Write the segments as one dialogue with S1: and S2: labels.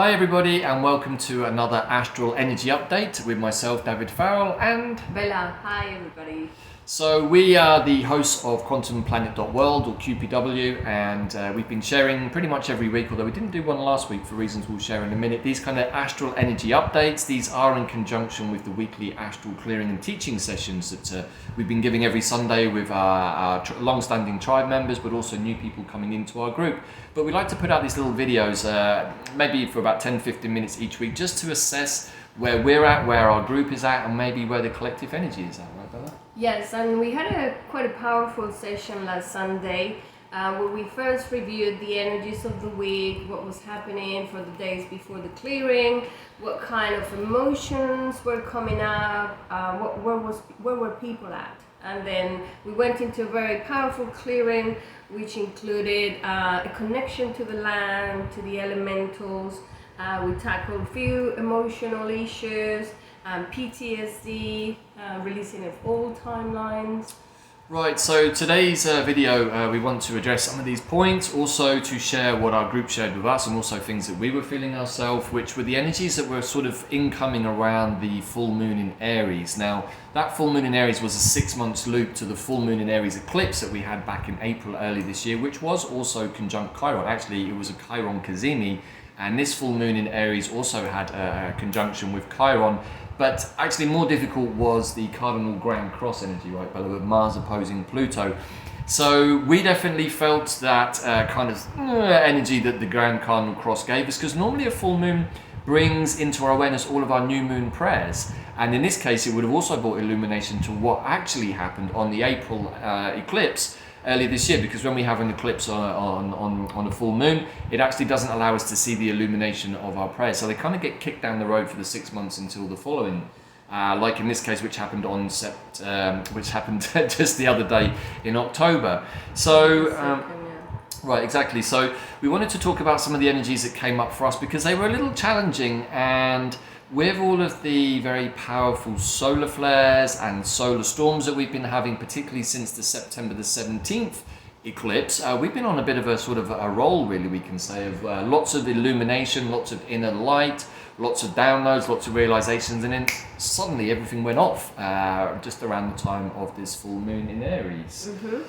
S1: Hi everybody and welcome to another Astral Energy Update with myself, David Farrell, and
S2: Bella. Hi everybody.
S1: So we are the hosts of QuantumPlanet.world or QPW, and we've been sharing pretty much every week, although we didn't do one last week for reasons we'll share in a minute, these kind of astral energy updates. These are in conjunction with the weekly astral clearing and teaching sessions that we've been giving every Sunday with our long-standing tribe members, but also new people coming into our group. But we like to put out these little videos, maybe for about 10-15 minutes each week, just to assess where we're at, where our group is at, and maybe where the collective energy is at, right, Bella?
S2: Yes, and we had quite a powerful session last Sunday where we first reviewed the energies of the week, what was happening for the days before the clearing, what kind of emotions were coming up, where were people at. And then we went into a very powerful clearing, which included a connection to the land, to the elementals. We tackled a few emotional issues, PTSD, releasing of old timelines.
S1: Right, so today's video we want to address some of these points, also to share what our group shared with us and also things that we were feeling ourselves, which were the energies that were sort of incoming around the full moon in Aries. Now, that full moon in Aries was a 6 months loop to the full moon in Aries eclipse that we had back in April early this year, which was also conjunct Chiron. Actually, it was a Chiron Cazimi, and this full moon in Aries also had a conjunction with Chiron. But actually more difficult was the cardinal grand cross energy, right, Bella, with Mars opposing Pluto. So we definitely felt that kind of energy that the grand cardinal cross gave us, because normally a full moon brings into our awareness all of our new moon prayers. And in this case, it would have also brought illumination to what actually happened on the April eclipse earlier this year, because when we have an eclipse on a full moon, it actually doesn't allow us to see the illumination of our prayers. So they kind of get kicked down the road for the 6 months until the following, like in this case, which happened just the other day in October. So. Right, exactly. So we wanted to talk about some of the energies that came up for us because they were a little challenging, and with all of the very powerful solar flares and solar storms that we've been having, particularly since the September the 17th eclipse, we've been on a bit of a sort of a roll, really, we can say, of lots of illumination, lots of inner light, lots of downloads, lots of realizations, and then suddenly everything went off just around the time of this full moon in Aries.
S2: Mm-hmm.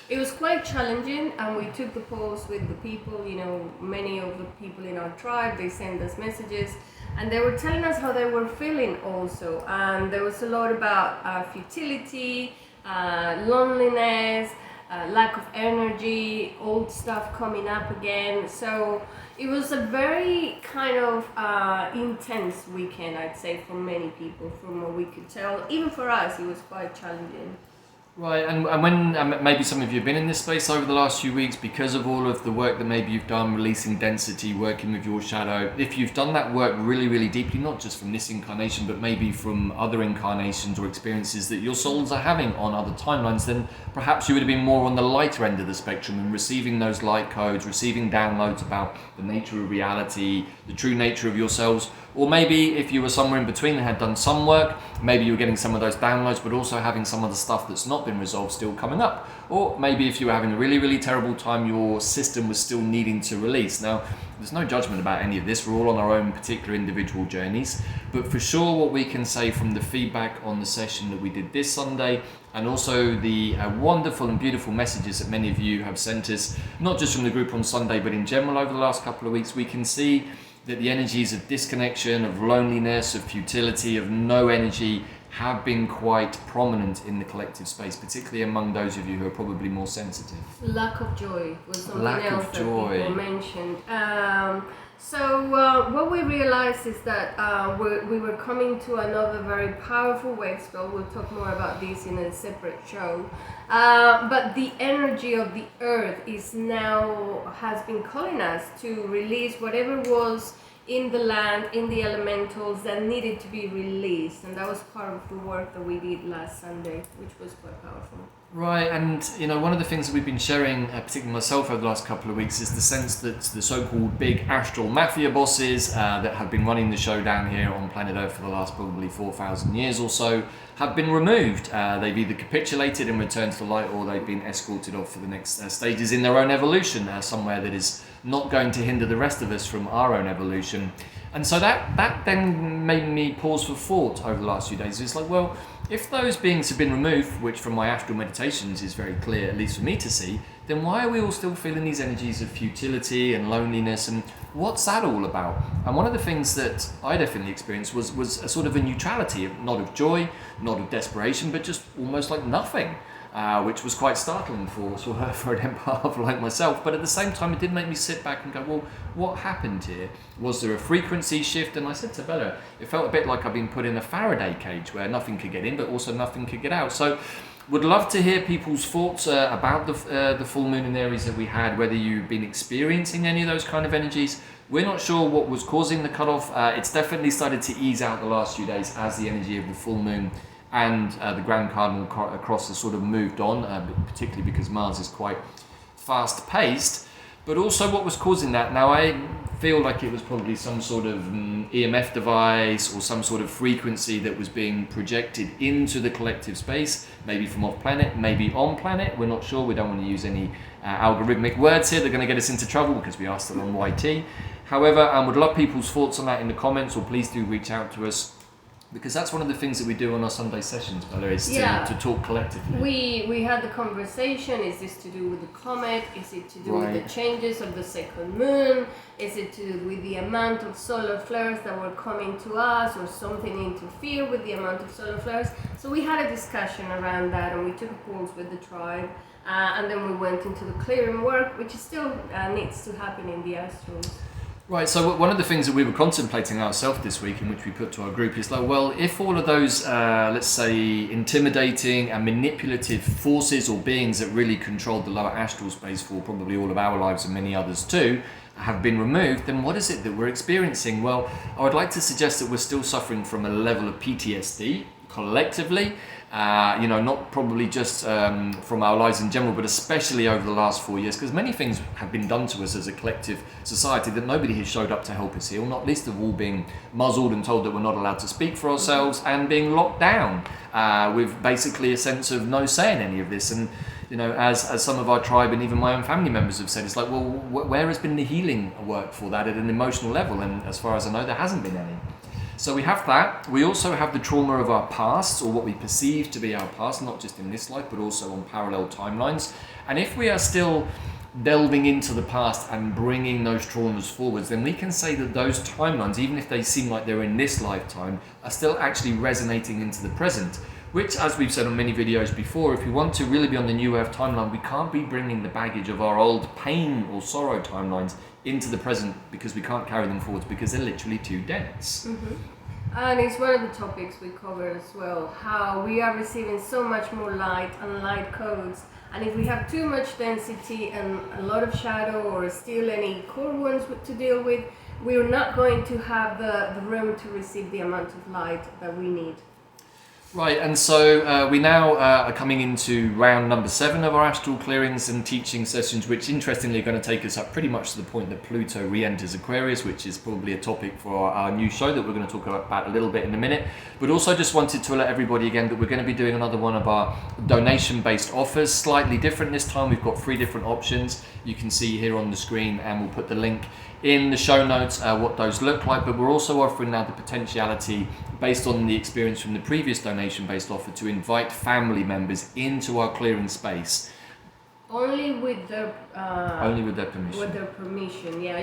S2: It was quite challenging, and we took the pulse with the people. Many of the people in our tribe, they sent us messages, and they were telling us how they were feeling also. And there was a lot about futility, loneliness, lack of energy, old stuff coming up again. So it was a very kind of intense weekend, I'd say, for many people, from what we could tell. Even for us, it was quite challenging.
S1: Right, and when maybe some of you have been in this space over the last few weeks because of all of the work that maybe you've done, releasing density, working with your shadow, if you've done that work really, really deeply, not just from this incarnation, but maybe from other incarnations or experiences that your souls are having on other timelines, then perhaps you would have been more on the lighter end of the spectrum and receiving those light codes, receiving downloads about the nature of reality, the true nature of yourselves. Or maybe if you were somewhere in between and had done some work, maybe you were getting some of those downloads, but also having some of the stuff that's not been resolved still coming up. Or maybe if you were having a really, really terrible time, your system was still needing to release. Now, there's no judgment about any of this. We're all on our own particular individual journeys. But for sure, what we can say from the feedback on the session that we did this Sunday, and also the wonderful and beautiful messages that many of you have sent us, not just from the group on Sunday, but in general over the last couple of weeks, we can see that the energies of disconnection, of loneliness, of futility, of no energy have been quite prominent in the collective space, particularly among those of you who are probably more sensitive.
S2: Lack of joy was something
S1: that
S2: else
S1: people
S2: mentioned. So what we realized is that we were coming to another very powerful wave spell. We'll talk more about this in a separate show. But the energy of the earth has been calling us to release whatever was in the land, in the elementals that needed to be released. And that was part of the work that we did last Sunday, which was quite powerful.
S1: Right, and one of the things that we've been sharing, particularly myself over the last couple of weeks, is the sense that the so-called big Astral Mafia bosses that have been running the show down here on planet Earth for the last probably 4,000 years or so, have been removed. They've either capitulated and returned to the light, or they've been escorted off for the next stages in their own evolution, somewhere that is not going to hinder the rest of us from our own evolution. And so that then made me pause for thought over the last few days. It's like, well, if those beings have been removed, which from my astral meditations is very clear, at least for me to see, then why are we all still feeling these energies of futility and loneliness, and what's that all about? And one of the things that I definitely experienced was a sort of a neutrality, not of joy, not of desperation, but just almost like nothing. Which was quite startling for an empath like myself. But at the same time, it did make me sit back and go, well, what happened here? Was there a frequency shift? And I said to Bella, it felt a bit like I've been put in a Faraday cage where nothing could get in, but also nothing could get out. So would love to hear people's thoughts about the full moon in Aries that we had, whether you've been experiencing any of those kind of energies. We're not sure what was causing the cutoff. It's definitely started to ease out the last few days as the energy of the full moon and the Grand Cardinal across has sort of moved on, particularly because Mars is quite fast-paced. But also what was causing that, now I feel like it was probably some sort of EMF device or some sort of frequency that was being projected into the collective space, maybe from off-planet, maybe on-planet, we're not sure, we don't want to use any algorithmic words here, they're going to get us into trouble because we are still on YT. However, I would love people's thoughts on that in the comments, or please do reach out to us. Because that's one of the things that we do on our Sunday sessions, Bella, is to talk collectively.
S2: We had the conversation, is this to do with the comet? Is it to do with the changes of the second moon? Is it to do with the amount of solar flares that were coming to us, or something interfere with the amount of solar flares? So we had a discussion around that, and we took a pulse with the tribe. And then we went into the clearing work, which still needs to happen in the astrals.
S1: Right, so one of the things that we were contemplating ourselves this week, in which we put to our group, is like, well, if all of those, let's say, intimidating and manipulative forces or beings that really controlled the lower astral space for probably all of our lives and many others too, have been removed, then what is it that we're experiencing? Well, I would like to suggest that we're still suffering from a level of PTSD collectively. Not probably just from our lives in general, but especially over the last 4 years, because many things have been done to us as a collective society that nobody has showed up to help us heal, not least of all being muzzled and told that we're not allowed to speak for ourselves, and being locked down with basically a sense of no say in any of this. And as some of our tribe and even my own family members have said, it's like, well, where has been the healing work for that at an emotional level? And as far as I know, there hasn't been any. So we have that. We also have the trauma of our past, or what we perceive to be our past, not just in this life, but also on parallel timelines. And if we are still delving into the past and bringing those traumas forwards, then we can say that those timelines, even if they seem like they're in this lifetime, are still actually resonating into the present. Which, as we've said on many videos before, if we want to really be on the new Earth timeline, we can't be bringing the baggage of our old pain or sorrow timelines into the present, because we can't carry them forwards because they're literally too dense.
S2: Mm-hmm. And it's one of the topics we cover as well, how we are receiving so much more light and light codes, and if we have too much density and a lot of shadow, or still any core wounds to deal with, we're not going to have the room to receive the amount of light that we need.
S1: Right, and so we now are coming into round number 7 of our astral clearings and teaching sessions, which interestingly are going to take us up pretty much to the point that Pluto re-enters Aquarius, which is probably a topic for our new show that we're going to talk about a little bit in a minute. But also just wanted to let everybody again that we're going to be doing another one of our donation-based offers, slightly different this time. We've got 3 different options you can see here on the screen, and we'll put the link in the show notes what those look like. But we're also offering now the potentiality, based on the experience from the previous donation-based offer, to invite family members into our clearing space.
S2: Only with their
S1: permission.
S2: With their permission, yeah.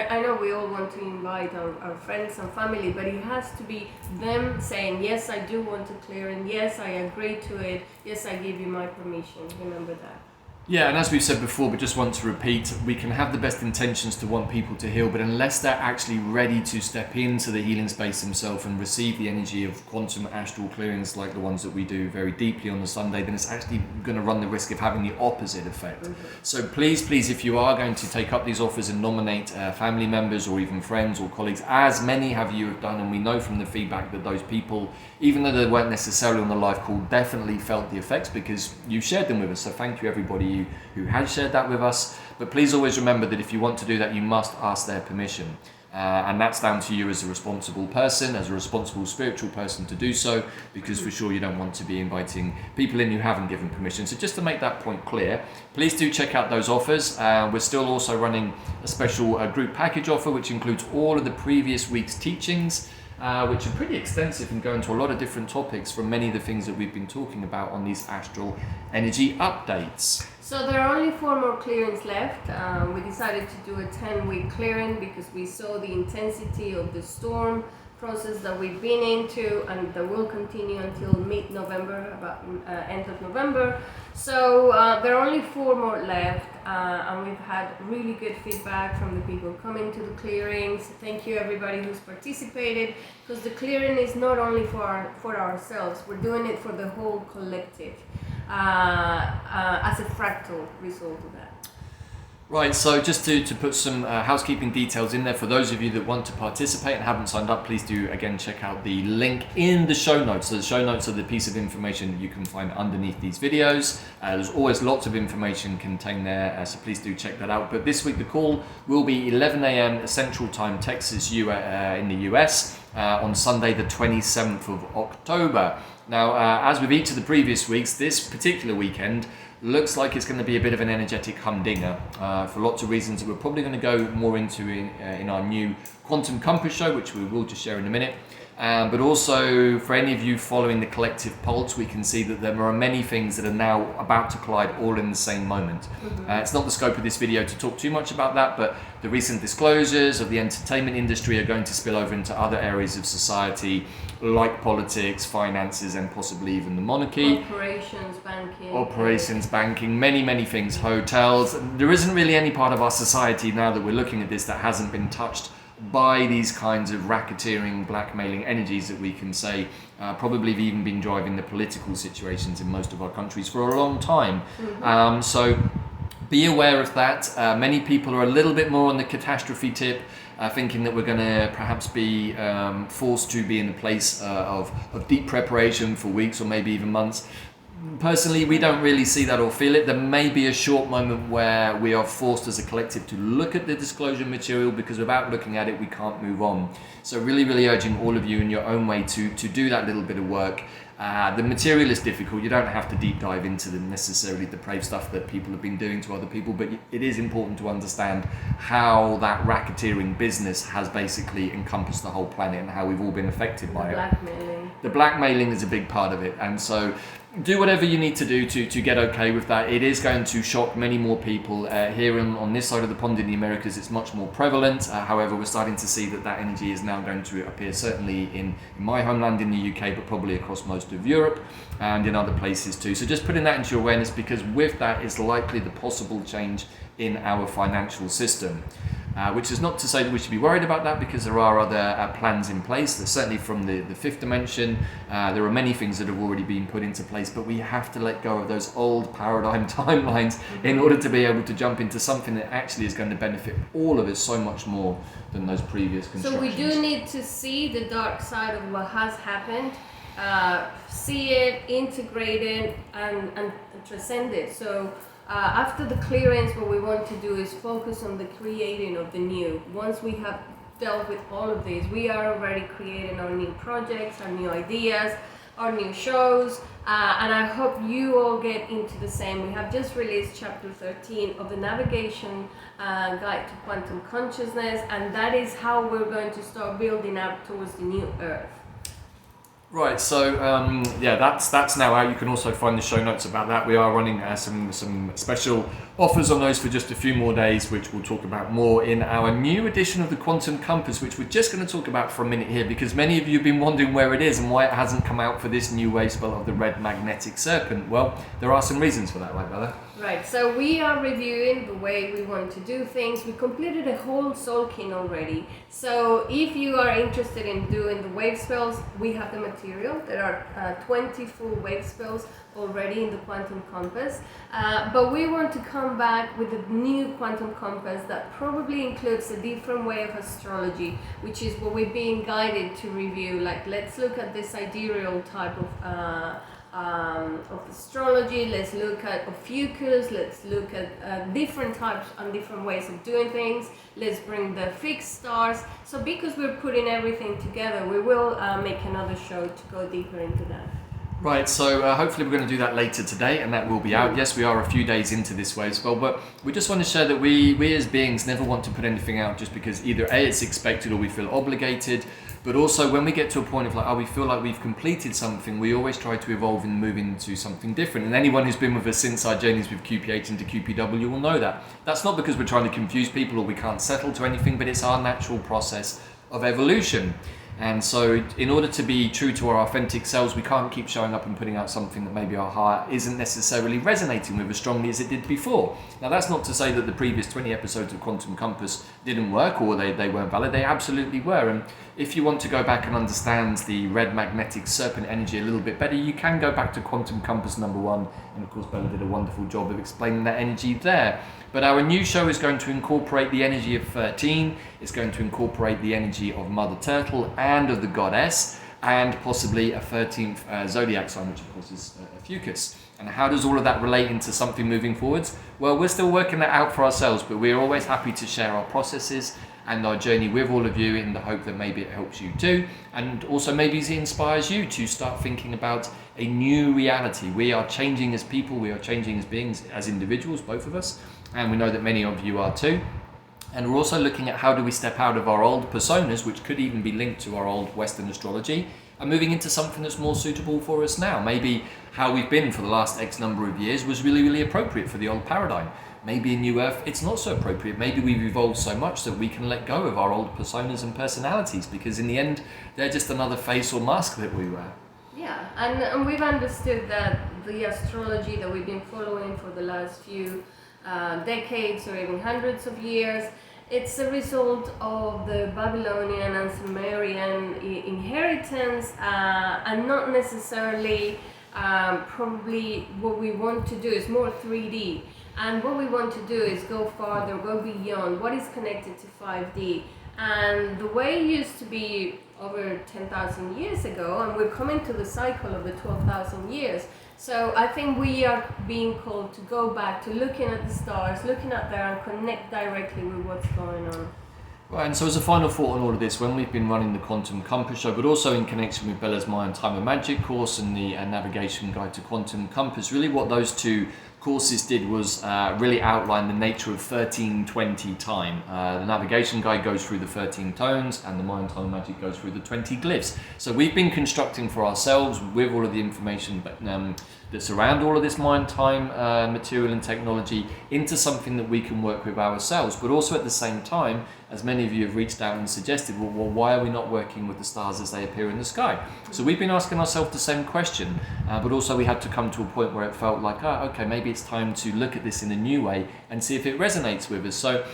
S2: I know we all want to invite our friends and family, but it has to be them saying, yes, I do want to clear, and yes, I agree to it. Yes, I give you my permission. Remember that.
S1: Yeah, and as we've said before, but just want to repeat, we can have the best intentions to want people to heal, but unless they're actually ready to step into the healing space themselves and receive the energy of quantum astral clearings like the ones that we do very deeply on the Sunday, then it's actually going to run the risk of having the opposite effect. Mm-hmm. So please, if you are going to take up these offers and nominate family members or even friends or colleagues, as many of you have done, and we know from the feedback that those people, even though they weren't necessarily on the live call, definitely felt the effects because you shared them with us. So thank you everybody who has shared that with us. But please always remember that if you want to do that, you must ask their permission. And that's down to you as a responsible person, as a responsible spiritual person to do so, because for sure you don't want to be inviting people in who haven't given permission. So just to make that point clear, please do check out those offers. We're still also running a special group package offer, which includes all of the previous week's teachings, which are pretty extensive and go into a lot of different topics from many of the things that we've been talking about on these astral energy updates.
S2: So there are only 4 more clearings left. We decided to do a 10-week clearing because we saw the intensity of the storm process that we've been into, and that will continue until mid-November, about end of November. So there are only 4 more left, and we've had really good feedback from the people coming to the clearings. Thank you everybody who's participated, because the clearing is not only for ourselves, we're doing it for the whole collective. As a fractal result of that.
S1: Right, so just to put some housekeeping details in there, for those of you that want to participate and haven't signed up, please do again check out the link in the show notes. So the show notes are the piece of information that you can find underneath these videos. There's always lots of information contained there, so please do check that out. But this week the call will be 11 a.m. Central Time, Texas, in the US, on Sunday the 27th of October. Now, as with each of the previous weeks, this particular weekend looks like it's going to be a bit of an energetic humdinger for lots of reasons that we're probably going to go more into in our new Quantum Compass show, which we will just share in a minute. But also, for any of you following the collective pulse, we can see that there are many things that are now about to collide all in the same moment. It's not the scope of this video to talk too much about that, but the recent disclosures of the entertainment industry are going to spill over into other areas of society, like politics, finances, and possibly even the monarchy. Operations, banking, many things, hotels. There isn't really any part of our society now that we're looking at this that hasn't been touched by these kinds of racketeering, blackmailing energies that we can say probably have even been driving the political situations in most of our countries for a long time. So be aware of that. Many people are a little bit more on the catastrophe tip, thinking that we're going to perhaps be forced to be in a place of deep preparation for weeks or maybe even months. Personally, we don't really see that or feel it. There may be a short moment where we are forced as a collective to look at the disclosure material, because without looking at it, we can't move on. So really urging all of you in your own way to do that little bit of work. The material is difficult. You don't have to deep dive into the necessarily depraved stuff that people have been doing to other people, but it is important to understand how that racketeering business has basically encompassed the whole planet and how we've all been affected by it. The blackmailing is a big part of it, and so do whatever you need to do to get okay with that. It is going to shock many more people. Here on this side of the pond in the Americas, it's much more prevalent. However, we're starting to see that energy is now going to appear certainly in my homeland in the UK, but probably across most of Europe and in other places too. So just putting that into your awareness, because with that is likely the possible change in our financial system. Which is not to say that we should be worried about that, because there are other plans in place. There's certainly from the fifth dimension, there are many things that have already been put into place, but we have to let go of those old paradigm timelines in order to be able to jump into something that actually is going to benefit all of us so much more than those previous constructions.
S2: So we do need to see the dark side of what has happened, see it, integrate it, and transcend it. So after the clearance, what we want to do is focus on the creating of the new. Once we have dealt with all of these, we are already creating our new projects, our new ideas, our new shows, and I hope you all get into the same. We have just released chapter 13 of the Navigation Guide to Quantum Consciousness, and that is how we're going to start building up towards the new Earth.
S1: Right, so yeah, that's now out. You can also find the show notes about that. We are running some special offers on those for just a few more days, which we'll talk about more in our new edition of the Quantum Compass, which we're just going to talk about for a minute here, because many of you have been wondering where it is and why it hasn't come out for this new wave spell of the Red Magnetic Serpent. Well, there are some reasons for that, right, Bella?
S2: Right, so we are reviewing the way we want to do things. We completed a whole Solkin already. So if you are interested in doing the wave spells, we have the material. There are 20 full wave spells already in the Quantum Compass. But we want to come back with a new Quantum Compass that probably includes a different way of astrology, which is what we're being guided to review. Like, let's look at the sidereal type of astrology. Let's look at Ophiuchus. Let's look at different types and different ways of doing things. Let's bring the fixed stars. So because we're putting everything together, we will make another show to go deeper into that.
S1: Right, so hopefully we're going to do that later today, and that will be out. Yes, we are a few days into this way as well, but we just want to share that we as beings never want to put anything out just because either A, it's expected, or we feel obligated. But also when we get to a point of like, oh, we feel like we've completed something, we always try to evolve and move into something different. And anyone who's been with us since our journeys with QPH into QPW will know that. That's not because we're trying to confuse people or we can't settle to anything, but it's our natural process of evolution. And so in order to be true to our authentic selves, we can't keep showing up and putting out something that maybe our heart isn't necessarily resonating with as strongly as it did before. Now that's not to say that the previous 20 episodes of Quantum Compass didn't work or they weren't valid. They absolutely were. And if you want to go back and understand the red magnetic serpent energy a little bit better, you can go back to Quantum Compass #1. And of course Bella did a wonderful job of explaining that energy there. But our new show is going to incorporate the energy of 13, it's going to incorporate the energy of Mother Turtle and of the Goddess, and possibly a 13th zodiac sign, which of course is Ophiuchus. And how does all of that relate into something moving forwards? Well, we're still working that out for ourselves, but we're always happy to share our processes and our journey with all of you in the hope that maybe it helps you too, and also maybe it inspires you to start thinking about a new reality. We are changing as people, we are changing as beings, as individuals, both of us, and we know that many of you are too. And we're also looking at how do we step out of our old personas, which could even be linked to our old Western astrology, and moving into something that's more suitable for us now. Maybe how we've been for the last X number of years was really, really appropriate for the old paradigm. Maybe in New Earth it's not so appropriate. Maybe we've evolved so much that we can let go of our old personas and personalities, because in the end they're just another face or mask that we wear.
S2: Yeah, and we've understood that the astrology that we've been following for the last few decades or even hundreds of years, it's a result of the Babylonian and Sumerian inheritance, and not necessarily probably what we want to do. Is more 3D, and what we want to do is go farther, go beyond what is connected to 5D. And the way it used to be over 10,000 years ago, and we're coming to the cycle of the 12,000 years. So I think we are being called to go back to looking at the stars, looking at there and connect directly with what's going on.
S1: Right, and so as a final thought on all of this, when we've been running the Quantum Compass show, but also in connection with Bella's Mind, Time and Magic course and the Navigation Guide to Quantum Compass, really what those two courses did was really outline the nature of 1320 time. The Navigation Guide goes through the 13 tones, and the Mind, Time and Magic goes through the 20 glyphs. So we've been constructing for ourselves, with all of the information that surround all of this mind, time, material and technology, into something that we can work with ourselves. But also at the same time, as many of you have reached out and suggested, well, why are we not working with the stars as they appear in the sky? So we've been asking ourselves the same question, but also we had to come to a point where it felt like, okay, maybe it's time to look at this in a new way and see if it resonates with us. So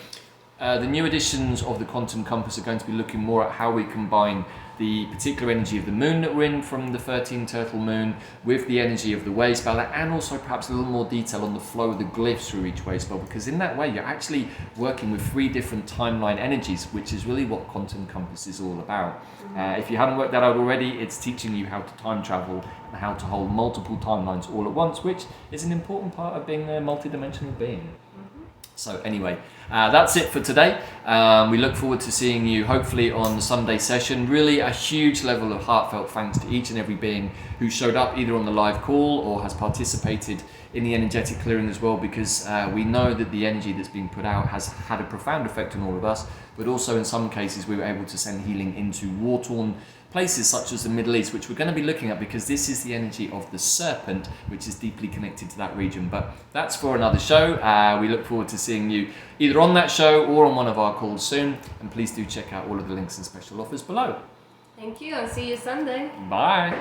S1: the new editions of the Quantum Compass are going to be looking more at how we combine the particular energy of the moon that we're in from the 13 turtle moon with the energy of the wave spell, and also perhaps a little more detail on the flow of the glyphs through each wave spell, because in that way you're actually working with 3 different timeline energies, which is really what Quantum Compass is all about. If you haven't worked that out already, it's teaching you how to time travel and how to hold multiple timelines all at once, which is an important part of being a multi-dimensional being. So anyway, that's it for today. We look forward to seeing you hopefully on the Sunday session. Really a huge level of heartfelt thanks to each and every being who showed up either on the live call or has participated in the energetic clearing as well, because we know that the energy that's being put out has had a profound effect on all of us, but also in some cases we were able to send healing into war-torn places such as the Middle East, which we're going to be looking at because this is the energy of the serpent, which is deeply connected to that region. But that's for another show. We look forward to seeing you either on that show or on one of our calls soon, and please do check out all of the links and special offers below.
S2: Thank you, I'll see you Sunday.
S1: Bye.